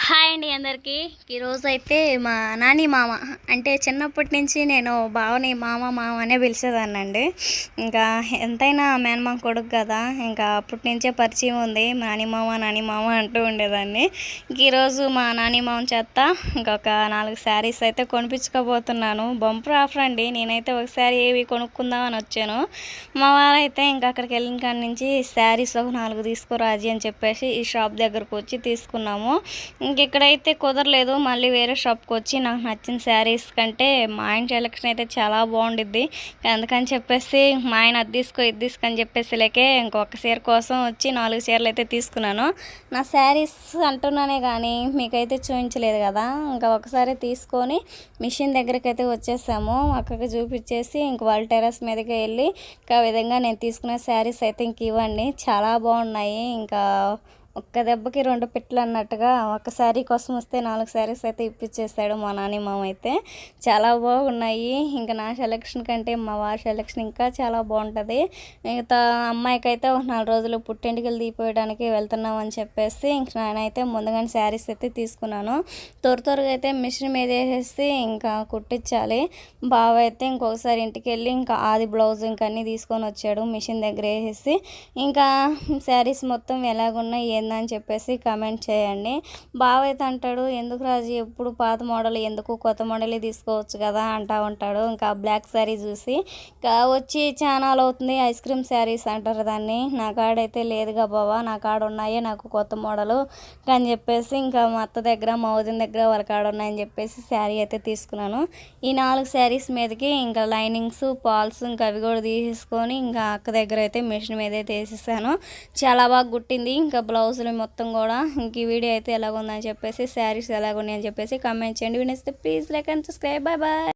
Hi అండి అందరికీ. ఈరోజు అయితే మా నాని మామ అంటే చిన్నప్పటి నుంచి నేను బావని మామ మామ అనే పిలిచేదాన్నండి. ఇంకా ఎంతైనా మేనమామ కొడుకు కదా, ఇంకా అప్పటి నుంచే పరిచయం ఉంది. నాని మామ అంటూ ఉండేదాన్ని. ఈరోజు మా నాని మామ చేత ఇంకొక 4 శారీస్ అయితే కొనిపించుకోబోతున్నాను. బంపర్ ఆఫర్ అండి. నేనైతే ఒక శారీ ఏవి కొనుక్కుందాం అని వచ్చాను. మా వారైతే ఇంకా అక్కడికి వెళ్ళిన కాడి నుంచి శారీస్ ఒక 4 తీసుకురాజీ అని చెప్పేసి ఈ షాప్ దగ్గరకు వచ్చి తీసుకున్నాము. ఇక్కడైతే కుదరలేదు. మళ్ళీ వేరే షాప్కి వచ్చి నాకు నచ్చిన శారీస్ కంటే మా ఆయన సెలెక్షన్ అయితే చాలా బాగుండిద్ది. అందుకని చెప్పేసి మా ఆయన అది తీసుకో ఇది తీసుకొని చెప్పేసి లేకే ఇంకొక చీర కోసం వచ్చి 4 చీరలు అయితే తీసుకున్నాను. నా శారీస్ అంటున్నానే కానీ మీకైతే చూపించలేదు కదా. ఇంకా ఒకసారి తీసుకొని మిషన్ దగ్గరికి అయితే వచ్చేసాము. అక్కడికి చూపించేసి ఇంక వాళ్ళ టెర్రస్ మీదకి వెళ్ళి ఇంకా విధంగా నేను తీసుకున్న శారీస్ అయితే ఇంక ఇవ్వండి, చాలా బాగున్నాయి. ఇంకా ఒక్క దెబ్బకి 2 పిట్టలు అన్నట్టుగా ఒక శారీ కోసం వస్తే 4 శారీస్ అయితే ఇప్పించేస్తాడు మా నాని మామ అయితే. చాలా బాగున్నాయి. ఇంకా నా సెలెక్షన్ కంటే మా వారి సెలెక్షన్ ఇంకా చాలా బాగుంటుంది. మిగతా అమ్మాయికి అయితే ఒక 4 రోజులు పుట్టింటికి తీపివేయడానికి వెళ్తున్నాం అని చెప్పేసి ఇంక నేనైతే ముందుగానే శారీస్ అయితే తీసుకున్నాను. త్వరగా అయితే మిషన్ మీద వేసేసి ఇంకా కుట్టించాలి. బావ అయితే ఇంకొకసారి ఇంటికి వెళ్ళి ఇంకా ఆది బ్లౌజ్ ఇంకా అన్నీ తీసుకొని వచ్చాడు. మిషన్ దగ్గర వేసేసి ఇంకా శారీస్ మొత్తం ఎలాగున్నాయి అని చెప్పేసి కామెంట్ చేయండి. బావ అయితే అంటాడు, ఎందుకు రాజు ఎప్పుడు పాత మోడల్, ఎందుకు కొత్త మోడలే తీసుకోవచ్చు కదా అంటూ ఉంటాడు. ఇంకా బ్లాక్ శారీ చూసి ఇంకా వచ్చి చాలా అవుతుంది, ఐస్ క్రీమ్ శారీస్ అంటారు దాన్ని. నా కాడైతే లేదుగా బావా, నా కాడ ఉన్నాయే నాకు కొత్త మోడలు అని చెప్పేసి ఇంకా మా అత్త దగ్గర మా వదిన దగ్గర వాళ్ళ కాడ ఉన్నాయని చెప్పేసి శారీ అయితే తీసుకున్నాను. ఈ 4 శారీస్ మీదకి ఇంకా లైనింగ్స్ పాల్స్ ఇంకా అవి కూడా తీసేసుకొని ఇంకా అక్క దగ్గర అయితే మిషన్ మీద అయితే వేసేసాను. చాలా బాగా గుట్టింది. ఇంకా బ్లౌజులు మొత్తం కూడా. ఇంక ఈ వీడియో అయితే ఎలాగుందని చెప్పేసి శారీస్ ఎలాగున్నాయని చెప్పేసి కామెంట్ చేయండి. వినేస్తే please like and subscribe. Bye bye.